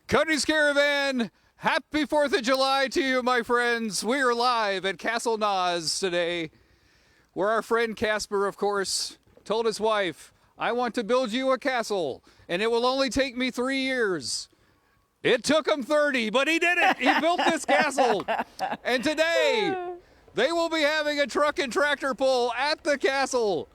Cody's Caravan, happy 4th of July to you, my friends. We are live at Castle Nas today, where our friend Casper, of course, told his wife, I want to build you a castle, and it will only take me 3 years. It took him 30, but he did it. He built this castle. And today, they will be having a truck and tractor pull at the castle.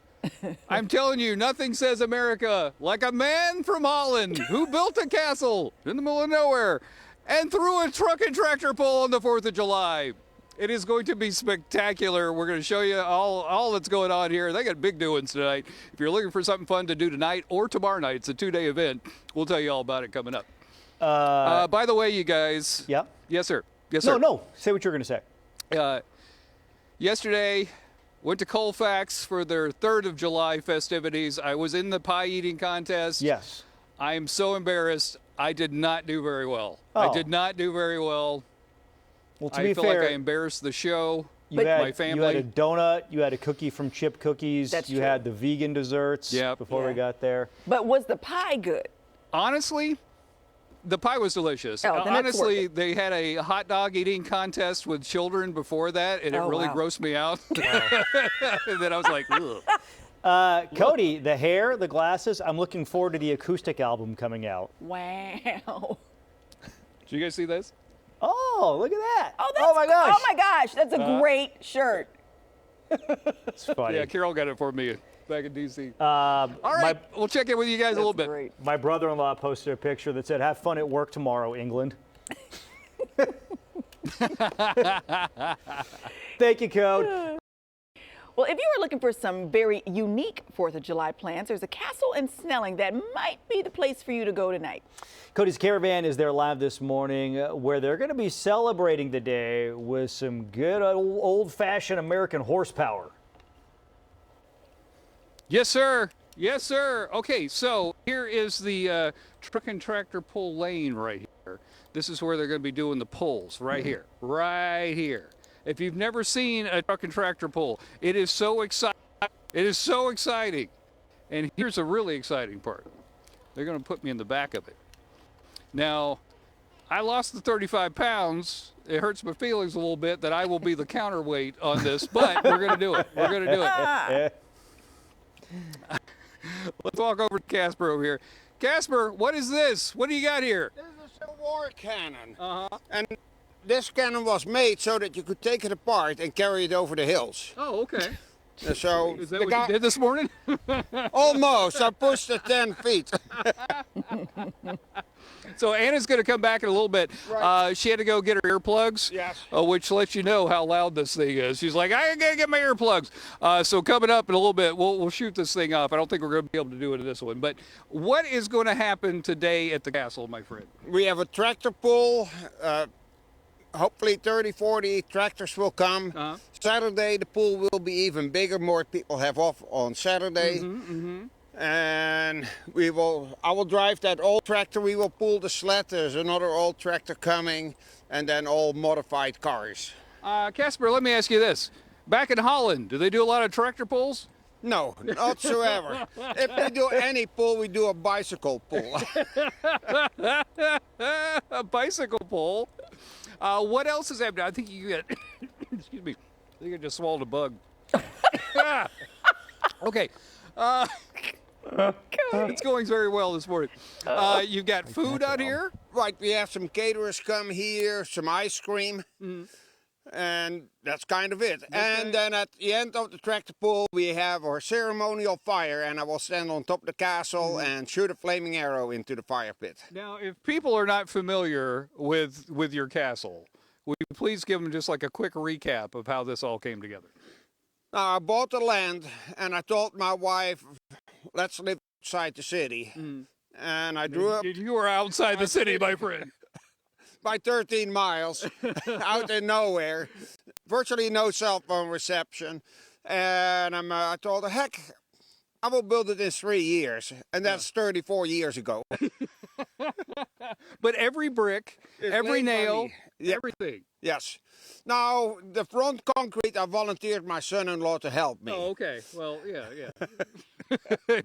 I'm telling you, nothing says America like a man from Holland who built a castle in the middle of nowhere and threw a truck and tractor pull on the 4th of July. It is going to be spectacular. We're going to show you all that's going on here. They got big doings tonight. If you're looking for something fun to do tonight or tomorrow night, it's a 2-day event. We'll tell you all about it coming up. By the way, you guys. Yeah? Yes, sir. Yes, sir. No. Say what you're going to say. Yesterday, went to Colfax for their 3rd of July festivities. I was in the pie eating contest. Yes. I am so embarrassed. I did not do very well. Oh. I did not do very well. Well, to I be feel fair, like I embarrassed the show, my my family. You had a donut, you had a cookie from Chip Cookies, That's you true. had the vegan desserts before we got there. But was the pie good? Honestly, the pie was delicious. Oh, then it's Honestly, worth they had a hot dog eating contest with children before that, and it really wow. grossed me out. And then I was like, ugh. Cody, the hair, the glasses, I'm looking forward to the acoustic album coming out. Wow. Did you guys see this? Oh, look at that. Oh, my gosh. Oh my gosh, that's a great shirt. It's funny. Yeah, Carol got it for me back in D.C. All All right, we'll check in with you guys a little bit. Great. My brother-in-law posted a picture that said, have fun at work tomorrow, England. Thank you, Code. Well, if you are looking for some very unique 4th of July plans, there's a castle in Snelling that might be the place for you to go tonight. Cody's Caravan is there live this morning where they're going to be celebrating the day with some good old-fashioned American horsepower. Yes, sir. Yes, sir. Okay, so here is the truck and tractor pull lane right here. This is where they're going to be doing the pulls right here. Right here. If you've never seen a truck and tractor pull, it is so exciting. It is so exciting. And here's a really exciting part. They're going to put me in the back of it. Now, I lost the 35 pounds. It hurts my feelings a little bit that I will be the counterweight on this, but we're going to do it. We're going to do it. Let's walk over to Casper over here. Casper, what is this? What do you got here? This is a war cannon. And this cannon was made so that you could take it apart and carry it over the hills. Oh, okay. And so Is that what you did this morning? almost, I pushed it 10 feet. So Anna's going to come back in a little bit. Right. She had to go get her earplugs, Yes. which lets you know how loud this thing is. She's like, I got to get my earplugs. So coming up in a little bit, we'll shoot this thing off. I don't think we're going to be able to do it in this one. But what is going to happen today at the castle, my friend? We have a tractor pull. Hopefully 30, 40 tractors will come. Saturday the pool will be even bigger. More people have off on Saturday. And I will drive that old tractor. We will pull the sled. There's another old tractor coming, and then all modified cars. Casper, let me ask you this. Back in Holland, do they do a lot of tractor pulls? No, not whatsoever. If we do any pull, we do a bicycle pull. A bicycle pull. What else is happening? I think you got, excuse me, I think I just swallowed a bug. Okay. It's going very well this morning. You've got food out here? Right, we have some caterers come here, some ice cream, and that's kind of it. And then at the end of the tractor pull, we have our ceremonial fire, and I will stand on top of the castle and shoot a flaming arrow into the fire pit. Now, if people are not familiar with your castle, will you please give them just like a quick recap of how this all came together? Now, I bought the land, and I told my wife, let's live outside the city. And I drew up You were outside the city, my friend. by 13 miles, out in nowhere, virtually no cell phone reception. And I told her, heck, I will build it in 3 years. And that's 34 years ago. But every brick, It's every made by nail, me. Yep. everything. Yes. Now, the front concrete, I volunteered my son-in-law to help me. Oh, okay. Well, yeah.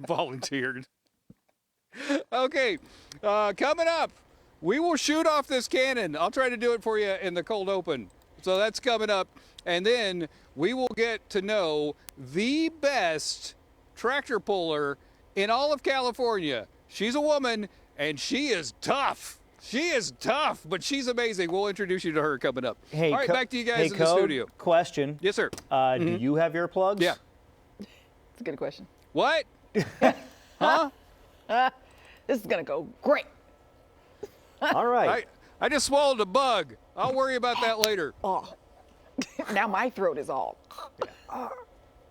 Volunteered. Okay, coming up, we will shoot off this cannon. I'll try to do it for you in the cold open. So that's coming up. And then we will get to know the best tractor puller in all of California. She's a woman, and she is tough. She is tough, but she's amazing. We'll introduce you to her coming up. Hey, all right, back to you guys in the Code, studio. Question. Yes, sir. Do you have earplugs? Yeah. It's a good question. What? Huh? This is going to go great. All right. I just swallowed a bug. I'll worry about that later. Oh, now my throat is all.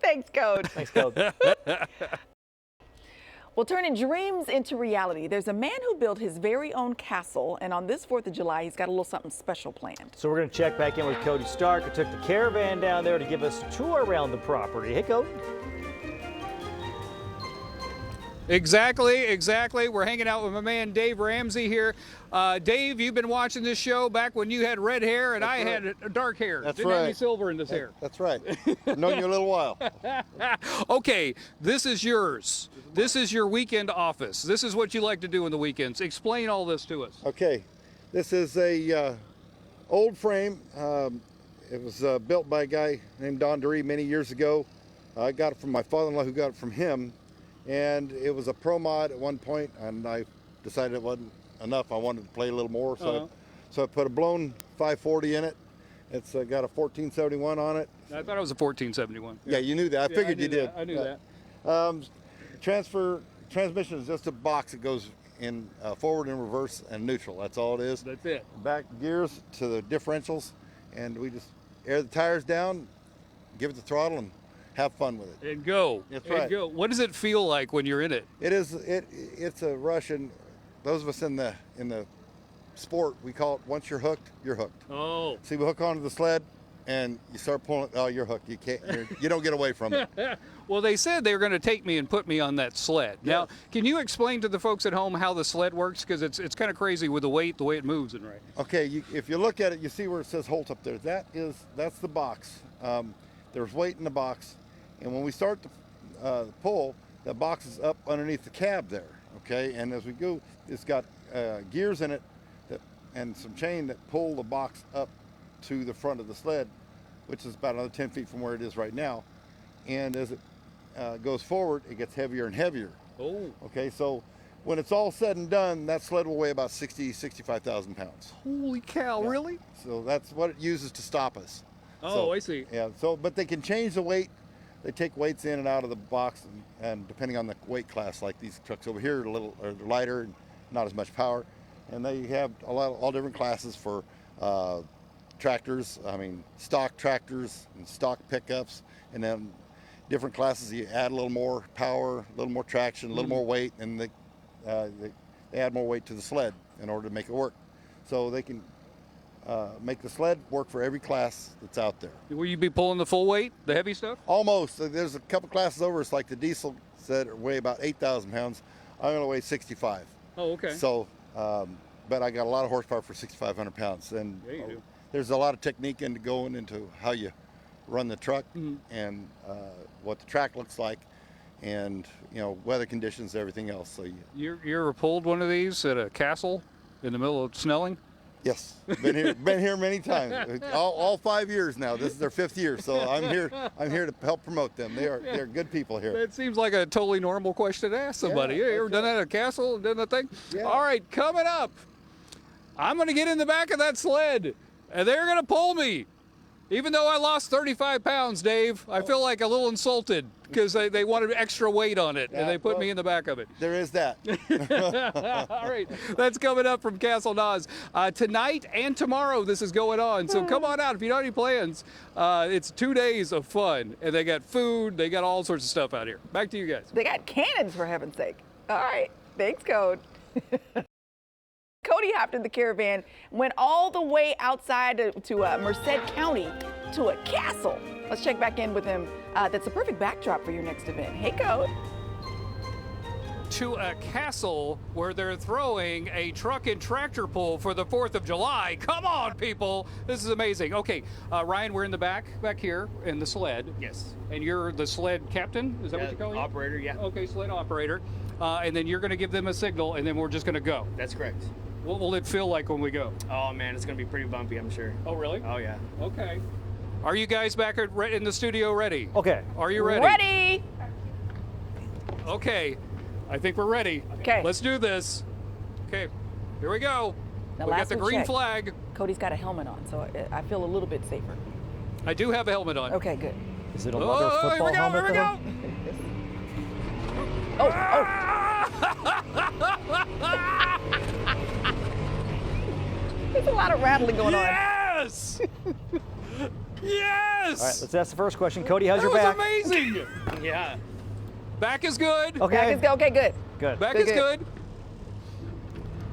Thanks, Code. Thanks, Code. Well, turning dreams into reality. There's a man who built his very own castle, and on this 4th of July, he's got a little something special planned. So we're going to check back in with Cody Stark, who took the Caravan down there to give us a tour around the property. Hey, Cody. Exactly. We're hanging out with my man Dave Ramsey here. Dave, you've been watching this show back when you had red hair and I had dark hair. That's Didn't have any right. silver in this hair. That's right. I've known you a little while. Okay, this is yours. This is your weekend office. This is what you like to do in the weekends. Explain all this to us. Okay, this is a old frame. It was built by a guy named Don Duree many years ago. I got it from my father-in-law, who got it from him, and it was a pro mod at one point, and I decided it wasn't enough. I wanted to play a little more, so I put a blown 540 in it. It's got a 1471 on it. I thought it was a 1471. Yeah, you knew that. I figured you did. I knew that. Transmission is just a box that goes in forward and reverse and neutral. That's all it is. That's it. Back gears to the differentials, and we just air the tires down, give it the throttle, and have fun with it. And go. That's and right. go. What does it feel like when you're in it? It's a rush, and those of us in the sport, we call it, once you're hooked, you're hooked. Oh. See, we hook onto the sled, and you start pulling. Oh, you're hooked. You don't get away from it. Well, they said they were going to take me and put me on that sled. Yes. Now, can you explain to the folks at home how the sled works? Because it's kind of crazy with the way it moves and right. Okay, if you look at it, you see where it says Holt up there. That's the box. There's weight in the box, and when we start to pull, the box is up underneath the cab there. Okay, and as we go, it's got gears in it and some chain that pull the box up to the front of the sled, which is about another 10 feet from where it is right now. And as it goes forward, it gets heavier and heavier. Oh. Okay, so when it's all said and done, that sled will weigh about 65,000 pounds. Holy cow! Yeah. Really? So that's what it uses to stop us. Oh, So, I see. Yeah, but they can change the weight. They take weights in and out of the box, and depending on the weight class, like these trucks over here are lighter and not as much power. And they have all different classes for tractors. I mean, stock tractors and stock pickups, and then different classes. You add a little more power, a little more traction, a little more weight, and they add more weight to the sled in order to make it work. So they can make the sled work for every class that's out there. Will you be pulling the full weight, the heavy stuff? Almost. There's a couple classes over. It's like the diesel said weigh about 8,000 pounds. I'm going to weigh 65. Oh, okay. So, but I got a lot of horsepower for 6,500 pounds. And Yeah, you do. there's a lot of technique into going into how you run the truck and what the track looks like, and weather conditions, everything else. So You ever pulled one of these at a castle in the middle of Snelling? yes, been here many times. All 5 years now. This is their 5th year, so I'm here to help promote them. They're good people here. That seems like a totally normal question to ask somebody. Yeah, you ever that's done that at a castle? Done that thing? Yeah. All right, coming up, I'm going to get in the back of that sled, and they're going to pull me. Even though I lost 35 pounds, Dave, I feel like a little insulted because they wanted extra weight on it, and they put me in the back of it. There is that. All right, that's coming up from Castle Nas. Tonight and tomorrow this is going on, so come on out if you don't have any plans. It's 2 days of fun, and they got food, they got all sorts of stuff out here. Back to you guys. They got cannons, for heaven's sake. All right. Thanks, Code. Cody hopped in the Caravan, went all the way outside to Merced County to a castle. Let's check back in with him. That's the perfect backdrop for your next event. Hey, Code. To a castle where they're throwing a truck and tractor pull for the 4th of July. Come on, people. This is amazing. Okay, Ryan, we're in the back here in the sled. Yes. And you're the sled captain? Is that what you call it? Operator, yeah. Okay, sled operator. And then you're going to give them a signal, and then we're just going to go. That's correct. What will it feel like when we go? Oh man, it's gonna be pretty bumpy, I'm sure. Oh, really? Oh yeah. Okay. Are you guys back in the studio ready? Okay. Are you ready? Ready? Okay. I think we're ready. Okay. Let's do this. Okay. Here we go. Now, We got last the we green checked, flag. Cody's got a helmet on, so I feel a little bit safer. I do have a helmet on. Okay, good. Is it a leather Oh, here football we go. helmet? Here we though? go. There's a lot of rattling going on. Yes! Yes! All right, let's ask the first question. Cody, how's That your was back? amazing. Yeah. Back is good. Okay. Back is go. Okay, good. Good. Back Good, is good. good.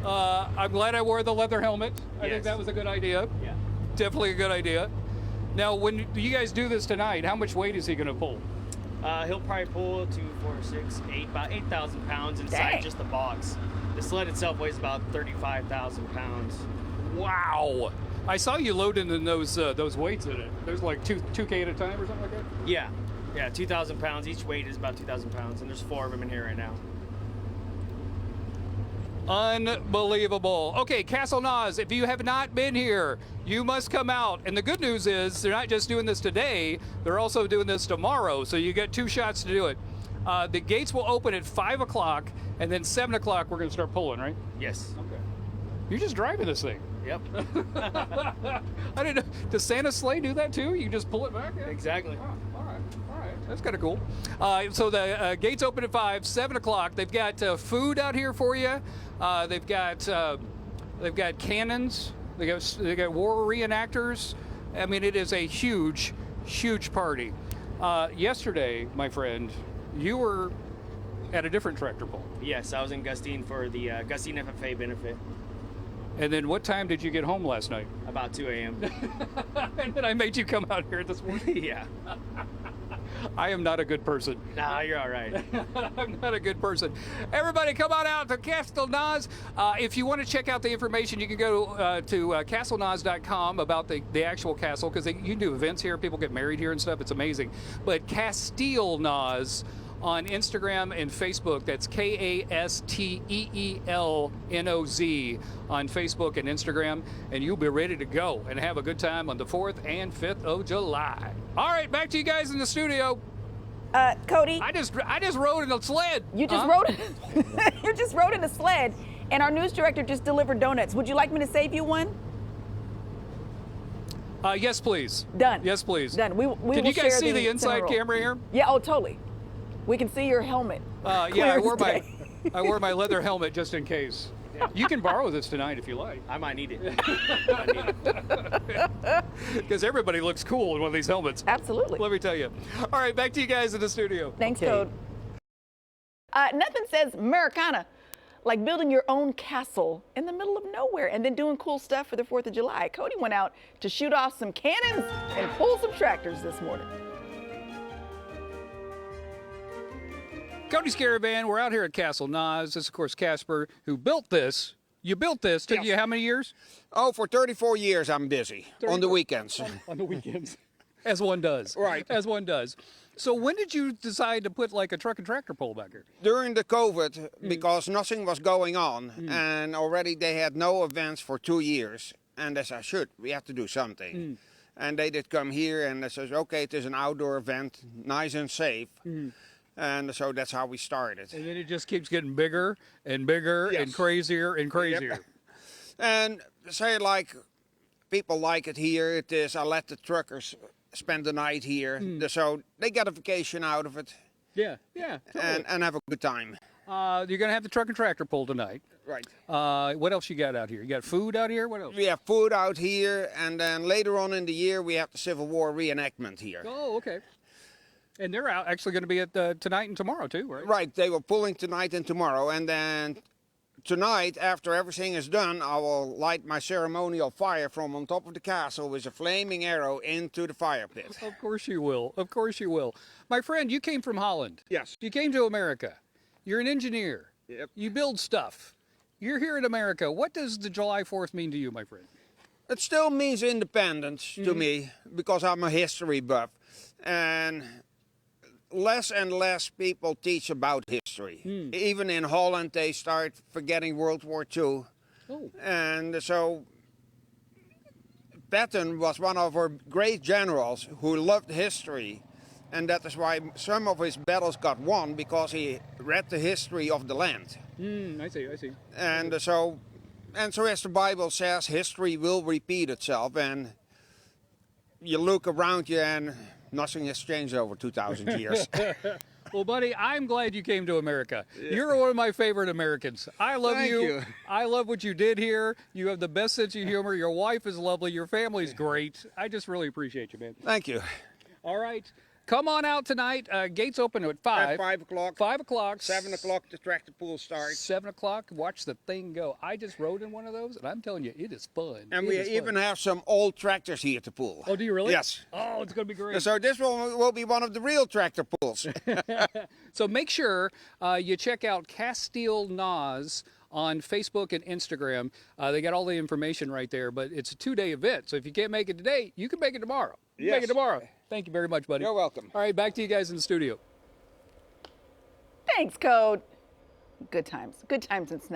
I'm glad I wore the leather helmet. I think Yes. that was a good idea. Yeah. Definitely a good idea. Now, when you guys do this tonight, how much weight is he going to pull? He'll probably pull 2, 4, 6, 8, about 8,000 pounds inside Dang. just the box. The sled itself weighs about 35,000 pounds. Wow! I saw you loading in those weights in it. There's like 2K at a time or something like that. Yeah. Yeah, 2,000 pounds. Each weight is about 2,000 pounds, and there's 4 of them in here right now. Unbelievable. Okay, Castle Nas, if you have not been here, you must come out. And the good news is they're not just doing this today, they're also doing this tomorrow. So you get 2 shots to do it. The gates will open at 5 o'clock, and then 7 o'clock we're going to start pulling, right? Yes. Okay. You're just driving this thing. Yep. I didn't know. Does Santa's sleigh do that too? You just pull it back? Yeah. Exactly. Oh, all right. That's kind of cool. So the gates open at 5, 7 o'clock. They've got food out here for you. They've got cannons. They got war reenactors. I mean, it is a huge, huge party. Yesterday, my friend, you were at a different tractor pull. Yes, I was in Gustine for the Gustine FFA benefit. And then what time did you get home last night? About 2 a.m. And then I made you come out here this morning. Yeah. I am not a good person. Nah, you're all right. I'm not a good person. Everybody come on out to Castle Nas. If you want to check out the information, you can go to castlenas.com about the actual castle, because you can do events here. People get married here and stuff. It's amazing. But Casteel Nas on Instagram and Facebook. That's KASTEELNOZ on Facebook and Instagram. And you'll be ready to go and have a good time on the 4th and 5th of July. All right, back to you guys in the studio. Cody, I just rode in a sled. you just rode you just rode in a sled, and our news director just delivered donuts. Would you like me to save you one? Yes, please. Done. Yes, please. Done. We Can will you guys share see the inside Cinnamon roll. camera here? Yeah. Oh, totally. We can see your helmet. Yeah, Clear I as wore day. my leather helmet just in case. You can borrow this tonight if you like, I might need it. because everybody looks cool in one of these helmets. Absolutely. Let me tell you. All right, back to you guys in the studio. Thanks, Okay. Code. Nothing says Americana like building your own castle in the middle of nowhere and then doing cool stuff for the 4th of July. Cody went out to shoot off some cannons and pull some tractors this morning. Cody's Caravan. We're out here at Castle Nas. This is, of course, Casper, who built this. You built this. Took you how many years? Oh, for 34 years I'm busy on the weekends. On the weekends. As one does. Right. As one does. So when did you decide to put like a truck and tractor pull back here? During the COVID, because nothing was going on, and already they had no events for 2 years, and they said, "Shoot, we have to do something." And they did come here, and they said, "Okay, it is an outdoor event, nice and safe." And so that's how we started. And then it just keeps getting bigger and bigger and Yes. crazier and crazier. And say like people like it here. It is. I let the truckers spend the night here, so they get a vacation out of it Yeah, totally. and have a good time. You're gonna have the truck and tractor pull tonight. Right. What else you got out here? You got food out here? What else? We have food out here, and then later on in the year we have the Civil War reenactment here. Oh, okay. And they're out actually going to be at tonight and tomorrow too, right? Right. They were pulling tonight and tomorrow, and then tonight, after everything is done, I will light my ceremonial fire from on top of the castle with a flaming arrow into the fire pit. Of course you will. Of course you will. My friend, you came from Holland. Yes. You came to America. You're an engineer. Yep. You build stuff. You're here in America. What does the July 4th mean to you, my friend? It still means independence to me because I'm a history buff, and less people teach about history. Even in Holland, they start forgetting World War II. Oh. And so Patton was one of our great generals who loved history. And that is why some of his battles got won, because he read the history of the land. I see, I see. And so as the Bible says, history will repeat itself. And you look around you and nothing has changed over 2,000 years. Well, buddy, I'm glad you came to America. You're one of my favorite Americans. I love Thank you. I love what you did here. You have the best sense of humor. Your wife is lovely. Your family's great. I just really appreciate you, man. Thank you. All right. Come on out tonight. Gates open at 5. At 5 o'clock. 5 o'clock. 7 o'clock, the tractor pool starts. 7 o'clock. Watch the thing go. I just rode in one of those, and I'm telling you, it is fun. And It we is even fun. have some old tractors here to pull. Oh, do you really? Yes. Oh, it's going to be great. So this will be one of the real tractor pools. So make sure you check out Castile Nas on Facebook and Instagram. They got all the information right there, but it's a 2-day event. So if you can't make it today, you can make it tomorrow. You can make it Yes. tomorrow. Thank you very much, buddy. You're welcome. All right, back to you guys in the studio. Thanks, Code. Good times. Good times in Snelling.